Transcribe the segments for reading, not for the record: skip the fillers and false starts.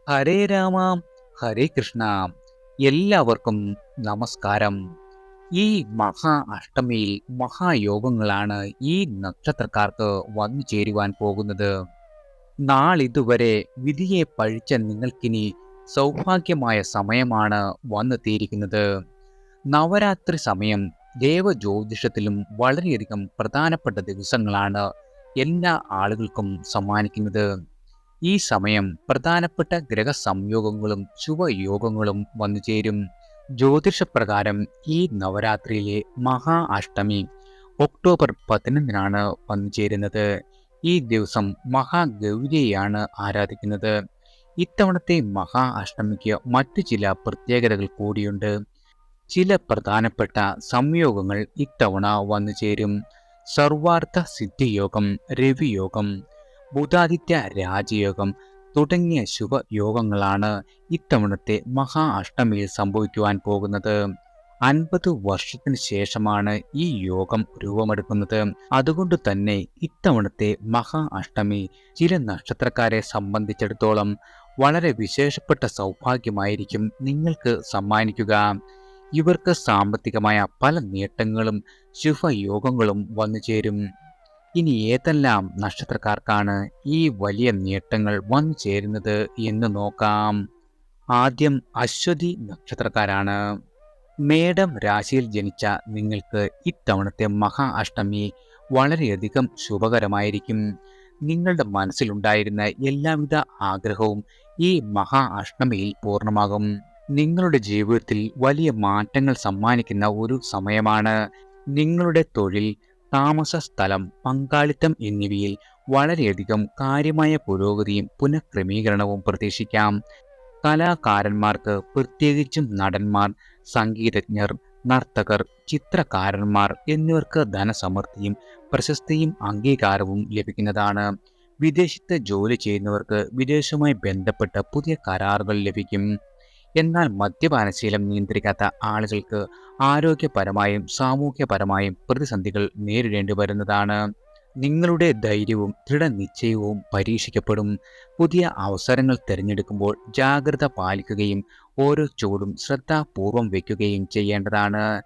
ഹരേ രാമ ഹരേ കൃഷ്ണ. എല്ലാവർക്കും നമസ്കാരം. ഈ മഹാ അഷ്ടമിയിൽ മഹായോഗങ്ങളാണ് ഈ നക്ഷത്രക്കാർക്ക് വന്നു ചേരുവാൻ പോകുന്നത്. നാളിതുവരെ വിധിയെ പഴിച്ച നിങ്ങൾക്കിനി സൗഭാഗ്യമായ സമയമാണ് വന്നെത്തിയിരിക്കുന്നത്. നവരാത്രി സമയം ദേവജ്യോതിഷത്തിലും വളരെയധികം പ്രധാനപ്പെട്ട ദിവസങ്ങളാണ് എല്ലാ ആളുകൾക്കും സമ്മാനിക്കുന്നത്. ഈ സമയം പ്രധാനപ്പെട്ട ഗ്രഹസംയോഗങ്ങളും ശുഭയോഗങ്ങളും വന്നുചേരും. ജ്യോതിഷപ്രകാരം ഈ നവരാത്രിയിലെ മഹാ അഷ്ടമി ഒക്ടോബർ 11 വന്നുചേരുന്നത്. ഈ ദിവസം മഹാഗൗരിയെയാണ് ആരാധിക്കുന്നത്. ഇത്തവണത്തെ മഹാ അഷ്ടമിക്ക് മറ്റു ചില പ്രത്യേകതകൾ കൂടിയുണ്ട്. ചില പ്രധാനപ്പെട്ട സംയോഗങ്ങൾ ഇത്തവണ വന്നുചേരും. സർവാർത്ഥ സിദ്ധിയോഗം, രവിയോഗം, ബുധാദിത്യ രാജയോഗം തുടങ്ങിയ ശുഭയോഗങ്ങളാണ് ഇത്തവണത്തെ മഹാ അഷ്ടമിയിൽ സംഭവിക്കുവാൻ പോകുന്നത്. 50 വർഷത്തിന് ശേഷമാണ് ഈ യോഗം രൂപമെടുക്കുന്നത്. അതുകൊണ്ട് തന്നെ ഇത്തവണത്തെ മഹാ അഷ്ടമി ചില നക്ഷത്രക്കാരെ സംബന്ധിച്ചിടത്തോളം വളരെ വിശേഷപ്പെട്ട സൗഭാഗ്യമായിരിക്കും നിങ്ങൾക്ക് സമ്മാനിക്കുക. ഇവർക്ക് സാമ്പത്തികമായ പല നേട്ടങ്ങളും ശുഭയോഗങ്ങളും വന്നു ചേരും. ഇനി ഏതെല്ലാം നക്ഷത്രക്കാർക്കാണ് ഈ വലിയ നേട്ടങ്ങൾ വന്നു ചേരുന്നത് എന്ന് നോക്കാം. ആദ്യം അശ്വതി നക്ഷത്രക്കാരാണ്. മേടം രാശിയിൽ ജനിച്ച നിങ്ങൾക്ക് ഇത്തവണത്തെ മഹാ അഷ്ടമി വളരെയധികം ശുഭകരമായിരിക്കും. നിങ്ങളുടെ മനസ്സിലുണ്ടായിരുന്ന എല്ലാവിധ ആഗ്രഹവും ഈ മഹാ അഷ്ടമിയിൽ പൂർണ്ണമാകും. നിങ്ങളുടെ ജീവിതത്തിൽ വലിയ മാറ്റങ്ങൾ സമ്മാനിക്കുന്ന ഒരു സമയമാണ്. നിങ്ങളുടെ തൊഴിൽ, താമസ സ്ഥലം, പങ്കാളിത്തം എന്നിവയിൽ വളരെയധികം കാര്യമായ പുരോഗതിയും പുനഃക്രമീകരണവും പ്രതീക്ഷിക്കാം. കലാകാരന്മാർക്ക്, പ്രത്യേകിച്ചും നടന്മാർ, സംഗീതജ്ഞർ, നർത്തകർ, ചിത്രകാരന്മാർ എന്നിവർക്ക് ധനസമൃദ്ധിയും പ്രശസ്തിയും അംഗീകാരവും ലഭിക്കുന്നതാണ്. വിദേശത്ത് ജോലി ചെയ്യുന്നവർക്ക് വിദേശവുമായി ബന്ധപ്പെട്ട പുതിയ കരാറുകൾ ലഭിക്കും. എന്നാൽ മദ്യപാനശീലം നിയന്ത്രിക്കാത്ത ആളുകൾക്ക് ആരോഗ്യപരമായും സാമൂഹ്യപരമായും പ്രതിസന്ധികൾ നേരിടേണ്ടി വരുന്നതാണ്. നിങ്ങളുടെ ധൈര്യവും ദൃഢനിശ്ചയവും പരീക്ഷിക്കപ്പെടും. പുതിയ അവസരങ്ങൾ തിരഞ്ഞെടുക്കുമ്പോൾ ജാഗ്രത പാലിക്കുകയും ഓരോ ചുവടും ശ്രദ്ധാപൂർവം വയ്ക്കുകയും ചെയ്യേണ്ടതാണ്.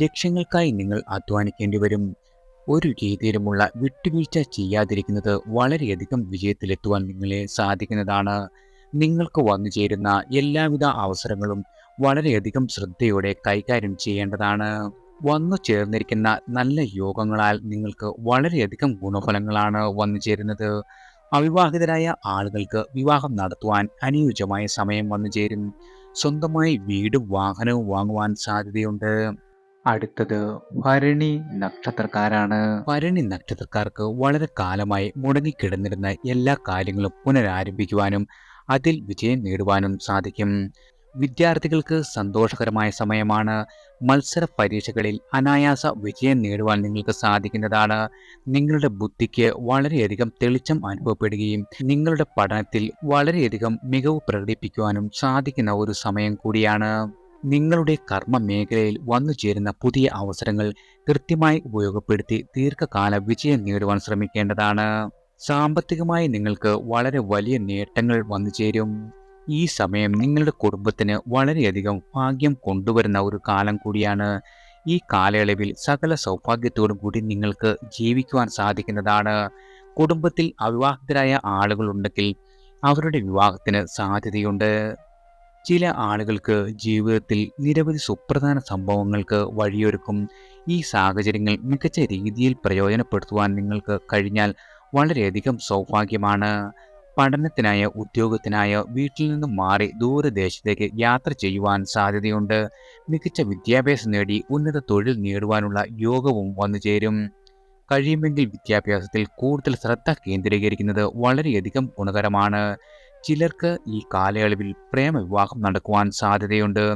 ലക്ഷ്യങ്ങൾക്കായി നിങ്ങൾ അധ്വാനിക്കേണ്ടി വരും. ഒരു രീതിയിലുമുള്ള വിട്ടുവീഴ്ച ചെയ്യാതിരിക്കുന്നത് വളരെയധികം വിജയത്തിലെത്തുവാൻ നിങ്ങളെ സാധിക്കുന്നതാണ്. നിങ്ങൾക്ക് വന്നു ചേരുന്ന എല്ലാവിധ അവസരങ്ങളും വളരെയധികം ശ്രദ്ധയോടെ കൈകാര്യം ചെയ്യേണ്ടതാണ്. വന്നു ചേർന്നിരിക്കുന്ന നല്ല യോഗങ്ങളാൽ നിങ്ങൾക്ക് വളരെയധികം ഗുണഫലങ്ങളാണ് വന്നു ചേരുന്നത്. അവിവാഹിതരായ ആളുകൾക്ക് വിവാഹം നടത്തുവാൻ അനുയോജ്യമായ സമയം വന്നു ചേരും. സ്വന്തമായി വീടും വാഹനവും വാങ്ങുവാൻ സാധ്യതയുണ്ട്. അടുത്തത് ഭരണി നക്ഷത്രക്കാരാണ്. ഭരണി നക്ഷത്രക്കാർക്ക് വളരെ കാലമായി മുടങ്ങിക്കിടന്നിരുന്ന എല്ലാ കാര്യങ്ങളും പുനരാരംഭിക്കുവാനും അതിൽ വിജയം നേടുവാനും സാധിക്കും. വിദ്യാർത്ഥികൾക്ക് സന്തോഷകരമായ സമയമാണ്. മത്സര പരീക്ഷകളിൽ അനായാസ വിജയം നേടുവാൻ നിങ്ങൾക്ക് സാധിക്കുന്നതാണ്. നിങ്ങളുടെ ബുദ്ധിക്ക് വളരെയധികം തെളിച്ചം അനുഭവപ്പെടുകയും നിങ്ങളുടെ പഠനത്തിൽ വളരെയധികം മികവ് പ്രകടിപ്പിക്കുവാനും സാധിക്കുന്ന ഒരു സമയം കൂടിയാണ്. നിങ്ങളുടെ കർമ്മ മേഖലയിൽ വന്നു ചേരുന്ന പുതിയ അവസരങ്ങൾ കൃത്യമായി ഉപയോഗപ്പെടുത്തി ദീർഘകാല വിജയം നേടുവാൻ ശ്രമിക്കേണ്ടതാണ്. സാമ്പത്തികമായി നിങ്ങൾക്ക് വളരെ വലിയ നേട്ടങ്ങൾ വന്നു ചേരും. ഈ സമയം നിങ്ങളുടെ കുടുംബത്തിന് വളരെയധികം ഭാഗ്യം കൊണ്ടുവരുന്ന ഒരു കാലം കൂടിയാണ്. ഈ കാലയളവിൽ സകല സൗഭാഗ്യത്തോടും കൂടി നിങ്ങൾക്ക് ജീവിക്കുവാൻ സാധിക്കുന്നതാണ്. കുടുംബത്തിൽ അവിവാഹിതരായ ആളുകളുണ്ടെങ്കിൽ അവരുടെ വിവാഹത്തിന് സാധ്യതയുണ്ട്. ചില ആളുകൾക്ക് ജീവിതത്തിൽ നിരവധി സുപ്രധാന സംഭവങ്ങൾക്ക് വഴിയൊരുക്കും. ഈ സാഹചര്യങ്ങൾ മികച്ച രീതിയിൽ പ്രയോജനപ്പെടുത്തുവാൻ നിങ്ങൾക്ക് കഴിഞ്ഞാൽ വളരെയധികം സൗഭാഗ്യമാണ്. പഠനത്തിനായ, ഉദ്യോഗത്തിനായ വീട്ടിൽ നിന്നും മാറി ദൂരദേശത്തേക്ക് യാത്ര ചെയ്യുവാൻ സാധ്യതയുണ്ട്. മികച്ച വിദ്യാഭ്യാസം നേടി ഉന്നത തൊഴിൽ നേടുവാനുള്ള യോഗവും വന്നു ചേരും. കഴിയുമെങ്കിൽ വിദ്യാഭ്യാസത്തിൽ കൂടുതൽ ശ്രദ്ധ കേന്ദ്രീകരിക്കുന്നത് വളരെയധികം ഗുണകരമാണ്. ചിലർക്ക് ഈ കാലയളവിൽ പ്രേമവിവാഹം നടക്കുവാൻ സാധ്യതയുണ്ട്.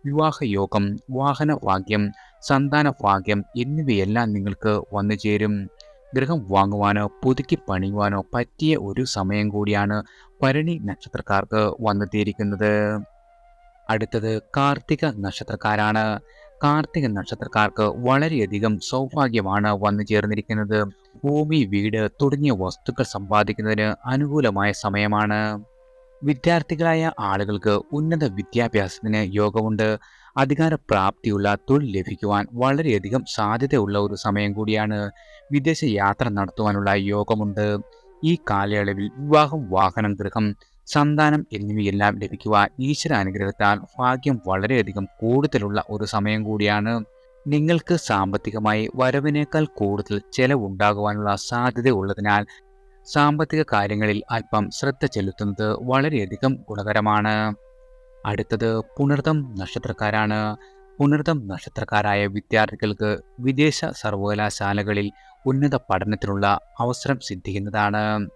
വിവാഹയോഗം, വാഹനഭാഗ്യം, സന്താനഭാഗ്യം എന്നിവയെല്ലാം നിങ്ങൾക്ക് വന്നു ചേരും. ഗൃഹം വാങ്ങുവാനോ പുതുക്കി പണിയുവാനോ പറ്റിയ ഒരു സമയം കൂടിയാണ് ഭരണി നക്ഷത്രക്കാർക്ക് വന്നെത്തിയിരിക്കുന്നത്. അടുത്തത് കാർത്തിക നക്ഷത്രക്കാരാണ്. കാർത്തിക നക്ഷത്രക്കാർക്ക് വളരെയധികം സൗഭാഗ്യമാണ് വന്നു ചേർന്നിരിക്കുന്നത്. ഭൂമി, വീട് തുടങ്ങിയ വസ്തുക്കൾ സമ്പാദിക്കുന്നതിന് അനുകൂലമായ സമയമാണ്. വിദ്യാർത്ഥികളായ ആളുകൾക്ക് ഉന്നത വിദ്യാഭ്യാസത്തിന് യോഗമുണ്ട്. അധികാരപ്രാപ്തിയുള്ള തൊഴിൽ ലഭിക്കുവാൻ വളരെയധികം സാധ്യതയുള്ള ഒരു സമയം കൂടിയാണ്. വിദേശ യാത്ര നടത്തുവാനുള്ള യോഗമുണ്ട്. ഈ കാലയളവിൽ വിവാഹം, വാഹനം, ഗൃഹം, സന്താനം എന്നിവയെല്ലാം ലഭിക്കുവാൻ ഈശ്വരാനുഗ്രഹത്താൽ ഭാഗ്യം വളരെയധികം കൂടുതലുള്ള ഒരു സമയം കൂടിയാണ്. നിങ്ങൾക്ക് സാമ്പത്തികമായി വരവിനേക്കാൾ കൂടുതൽ ചെലവുണ്ടാകുവാനുള്ള സാധ്യത ഉള്ളതിനാൽ സാമ്പത്തിക കാര്യങ്ങളിൽ അല്പം ശ്രദ്ധ ചെലുത്തുന്നത് വളരെയധികം ഗുണകരമാണ്. അടുത്തത് പുണർതം നക്ഷത്രക്കാരാണ്. പുണർതം നക്ഷത്രക്കാരായ വിദ്യാർത്ഥികൾക്ക് വിദേശ സർവകലാശാലകളിൽ ഉന്നത പഠനത്തിനുള്ള അവസരം സിദ്ധിക്കുന്നതാണ്.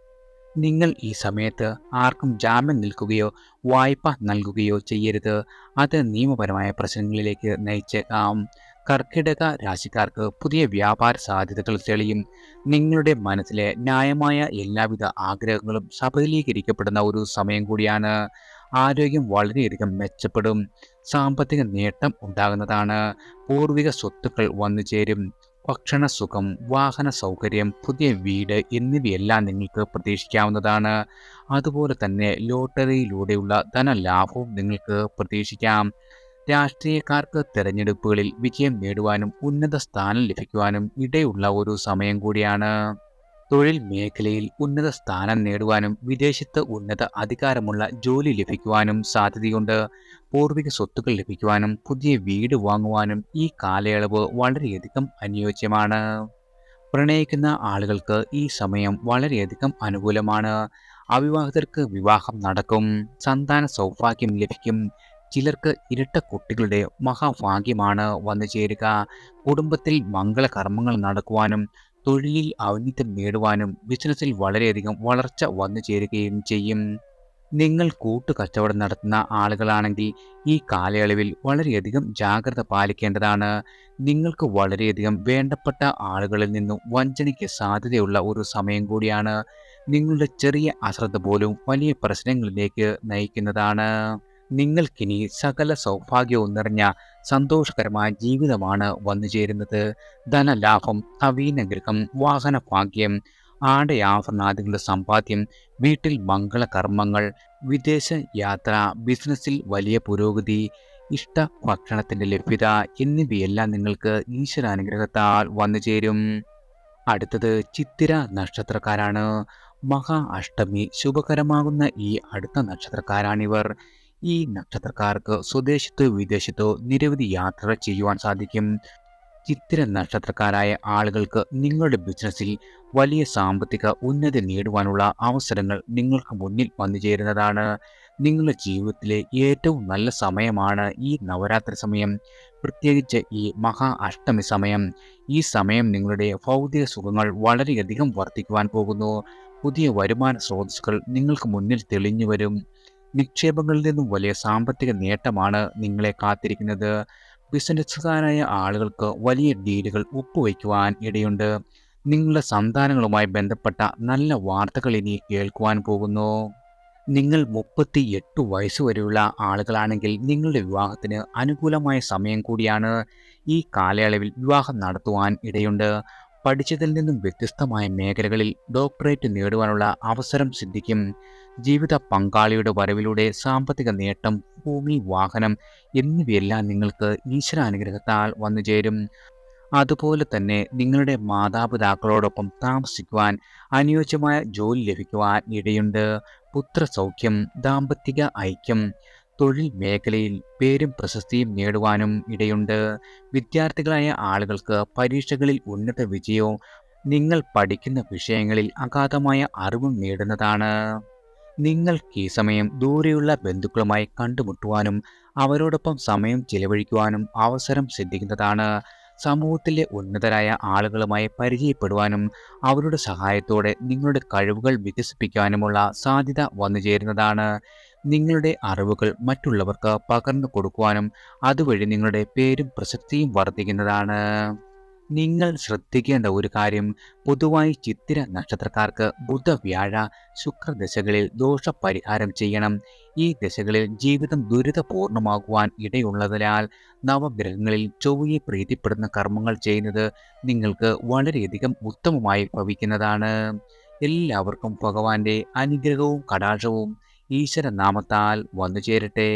നിങ്ങൾ ഈ സമയത്ത് ആർക്കും ജാമ്യം നിൽക്കുകയോ വായ്പ നൽകുകയോ ചെയ്യരുത്. അത് നിയമപരമായ പ്രശ്നങ്ങളിലേക്ക് നയിച്ചേക്കാം. കർക്കിടക രാശിക്കാർക്ക് പുതിയ വ്യാപാര സാധ്യതകൾ തെളിയും. നിങ്ങളുടെ മനസ്സിലെ ന്യായമായ എല്ലാവിധ ആഗ്രഹങ്ങളും സഫലീകരിക്കപ്പെടുന്ന ഒരു സമയം കൂടിയാണ്. ആരോഗ്യം വളരെയധികം മെച്ചപ്പെടും. സാമ്പത്തിക നേട്ടം ഉണ്ടാകുന്നതാണ്. പൂർവിക സ്വത്തുക്കൾ വന്നു ചേരും. ഭക്ഷണസുഖം, വാഹന സൗകര്യം, പുതിയ വീട് എന്നിവയെല്ലാം നിങ്ങൾക്ക് പ്രതീക്ഷിക്കാവുന്നതാണ്. അതുപോലെ തന്നെ ലോട്ടറിയിലൂടെയുള്ള ധനലാഭവും നിങ്ങൾക്ക് പ്രതീക്ഷിക്കാം. രാഷ്ട്രീയക്കാർക്ക് തെരഞ്ഞെടുപ്പുകളിൽ വിജയം നേടുവാനും ഉന്നത സ്ഥാനം ലഭിക്കുവാനും ഇടയുള്ള ഒരു സമയം കൂടിയാണ്. തൊഴിൽ മേഖലയിൽ ഉന്നത സ്ഥാനം നേടുവാനും വിദേശത്ത് ഉന്നത അധികാരമുള്ള ജോലി ലഭിക്കുവാനും സാധ്യതയുണ്ട്. പൂർവിക സ്വത്തുക്കൾ ലഭിക്കുവാനും പുതിയ വീട് വാങ്ങുവാനും ഈ കാലയളവ് വളരെയധികം അനുയോജ്യമാണ്. പ്രണയിക്കുന്ന ആളുകൾക്ക് ഈ സമയം വളരെയധികം അനുകൂലമാണ്. അവിവാഹിതർക്ക് വിവാഹം നടക്കും. സന്താന സൗഭാഗ്യം ലഭിക്കും. ചിലർക്ക് ഇരട്ട കുട്ടികളുടെ മഹാഭാഗ്യമാണ് വന്നു ചേരുക. കുടുംബത്തിൽ മംഗളകർമ്മങ്ങൾ നടക്കുവാനും തൊഴിലിൽ ഔന്നത്യം നേടുവാനും ബിസിനസ്സിൽ വളരെയധികം വളർച്ച വന്നു ചേരുകയും ചെയ്യും. നിങ്ങൾ കൂട്ടുകച്ചവടം നടത്തുന്ന ആളുകളാണെങ്കിൽ ഈ കാലയളവിൽ വളരെയധികം ജാഗ്രത പാലിക്കേണ്ടതാണ്. നിങ്ങൾക്ക് വളരെയധികം വേണ്ടപ്പെട്ട ആളുകളിൽ നിന്നും വഞ്ചനയ്ക്ക് സാധ്യതയുള്ള ഒരു സമയം കൂടിയാണ്. നിങ്ങളുടെ ചെറിയ അശ്രദ്ധ പോലും വലിയ പ്രശ്നങ്ങളിലേക്ക് നയിക്കുന്നതാണ്. നിങ്ങൾക്കിനി സകല സൗഭാഗ്യവും നിറഞ്ഞ സന്തോഷകരമായ ജീവിതമാണ് വന്നു ചേരുന്നത്. ധനലാഭം, നവീന ഗൃഹം, വാഹനഭാഗ്യം, ആടയാഭരണാദികളുടെ സമ്പാദ്യം, വീട്ടിൽ മംഗളകർമ്മങ്ങൾ, വിദേശ യാത്ര, ബിസിനസ്സിൽ വലിയ പുരോഗതി, ഇഷ്ട ഭക്ഷണത്തിൻ്റെ ലഭ്യത എന്നിവയെല്ലാം നിങ്ങൾക്ക് ഈശ്വരാനുഗ്രഹത്താൽ വന്നു ചേരും. അടുത്തത് ചിത്തിര നക്ഷത്രക്കാരാണ്. മഹാ അഷ്ടമി ശുഭകരമാകുന്ന ഈ അടുത്ത നക്ഷത്രക്കാരാണിവർ. ഈ നക്ഷത്രക്കാർക്ക് സ്വദേശത്തോ വിദേശത്തോ നിരവധി യാത്രകൾ ചെയ്യുവാൻ സാധിക്കും. ചിത്തിര നക്ഷത്രക്കാരായ ആളുകൾക്ക് നിങ്ങളുടെ ബിസിനസ്സിൽ വലിയ സാമ്പത്തിക ഉന്നതി നേടുവാനുള്ള അവസരങ്ങൾ നിങ്ങൾക്ക് മുന്നിൽ വന്നു ചേരുന്നതാണ്. നിങ്ങളുടെ ജീവിതത്തിലെ ഏറ്റവും നല്ല സമയമാണ് ഈ നവരാത്രി സമയം. പ്രത്യേകിച്ച് ഈ മഹാ അഷ്ടമി സമയം. ഈ സമയം നിങ്ങളുടെ ഭൗതിക സുഖങ്ങൾ വളരെയധികം വർദ്ധിക്കുവാൻ പോകുന്നു. പുതിയ വരുമാന സ്രോതസ്സുകൾ നിങ്ങൾക്ക് മുന്നിൽ തെളിഞ്ഞു വരും. നിക്ഷേപങ്ങളിൽ നിന്നും വലിയ സാമ്പത്തിക നേട്ടമാണ് നിങ്ങളെ കാത്തിരിക്കുന്നത്. ബിസിനസ്സുകാരായ ആളുകൾക്ക് വലിയ ഡീലുകൾ ഒപ്പുവയ്ക്കുവാൻ ഇടയുണ്ട്. നിങ്ങളുടെ സന്താനങ്ങളുമായി ബന്ധപ്പെട്ട നല്ല വാർത്തകൾ ഇനി കേൾക്കുവാൻ പോകുന്നു. നിങ്ങൾ 38 വയസ്സുവരെയുള്ള ആളുകളാണെങ്കിൽ നിങ്ങളുടെ വിവാഹത്തിന് അനുകൂലമായ സമയം കൂടിയാണ്. ഈ കാലയളവിൽ വിവാഹം നടത്തുവാൻ ഇടയുണ്ട്. പഠിച്ചതിൽ നിന്നും വ്യത്യസ്തമായ മേഖലകളിൽ ഡോക്ടറേറ്റ് നേടുവാനുള്ള അവസരം സിദ്ധിക്കും. ജീവിത പങ്കാളിയുടെ വരവിലൂടെ സാമ്പത്തിക നേട്ടം, ഭൂമി, വാഹനം എന്നിവയെല്ലാം നിങ്ങൾക്ക് ഈശ്വരാനുഗ്രഹത്താൽ വന്നു ചേരും. അതുപോലെ തന്നെ നിങ്ങളുടെ മാതാപിതാക്കളോടൊപ്പം താമസിക്കുവാൻ അനുയോജ്യമായ ജോലി ലഭിക്കുവാൻ ഇടയുണ്ട്. പുത്രസൗഖ്യം, ദാമ്പത്തിക ഐക്യം, തൊഴിൽ മേഖലയിൽ പേരും പ്രശസ്തിയും നേടുവാനും ഇടയുണ്ട്. വിദ്യാർത്ഥികളായ ആളുകൾക്ക് പരീക്ഷകളിൽ ഉന്നത വിജയവും നിങ്ങൾ പഠിക്കുന്ന വിഷയങ്ങളിൽ അഗാധമായ അറിവും നേടുന്നതാണ്. നിങ്ങൾക്ക് ഈ സമയം ദൂരെയുള്ള ബന്ധുക്കളുമായി കണ്ടുമുട്ടുവാനും അവരോടൊപ്പം സമയം ചിലവഴിക്കുവാനും അവസരം സിദ്ധിക്കുന്നതാണ്. സമൂഹത്തിലെ ഉന്നതരായ ആളുകളുമായി പരിചയപ്പെടുവാനും അവരുടെ സഹായത്തോടെ നിങ്ങളുടെ കഴിവുകൾ വികസിപ്പിക്കാനുമുള്ള സാധ്യത വന്നു ചേരുന്നതാണ്. നിങ്ങളുടെ അറിവുകൾ മറ്റുള്ളവർക്ക് പകർന്നു കൊടുക്കുവാനും അതുവഴി നിങ്ങളുടെ പേരും പ്രശസ്തിയും വർദ്ധിക്കുന്നതാണ്. നിങ്ങൾ ശ്രദ്ധിക്കേണ്ട ഒരു കാര്യം, പൊതുവായി ചിത്തിര നക്ഷത്രക്കാർക്ക് ബുധ, വ്യാഴ, ശുക്രദശകളിൽ ദോഷപരിഹാരം ചെയ്യണം. ഈ ദശകളിൽ ജീവിതം ദുരിതപൂർണമാകുവാൻ ഇടയുള്ളതിനാൽ നവഗ്രഹങ്ങളിൽ ചൊവ്വയെ പ്രീതിപ്പെടുന്ന കർമ്മങ്ങൾ ചെയ്യുന്നത് നിങ്ങൾക്ക് വളരെയധികം ഉത്തമമായി ഭവിക്കുന്നതാണ്. എല്ലാവർക്കും ഭഗവാന്റെ അനുഗ്രഹവും കടാക്ഷവും ഈശ്വര നാമത്താൽ വന്നു ചേരട്ടെ.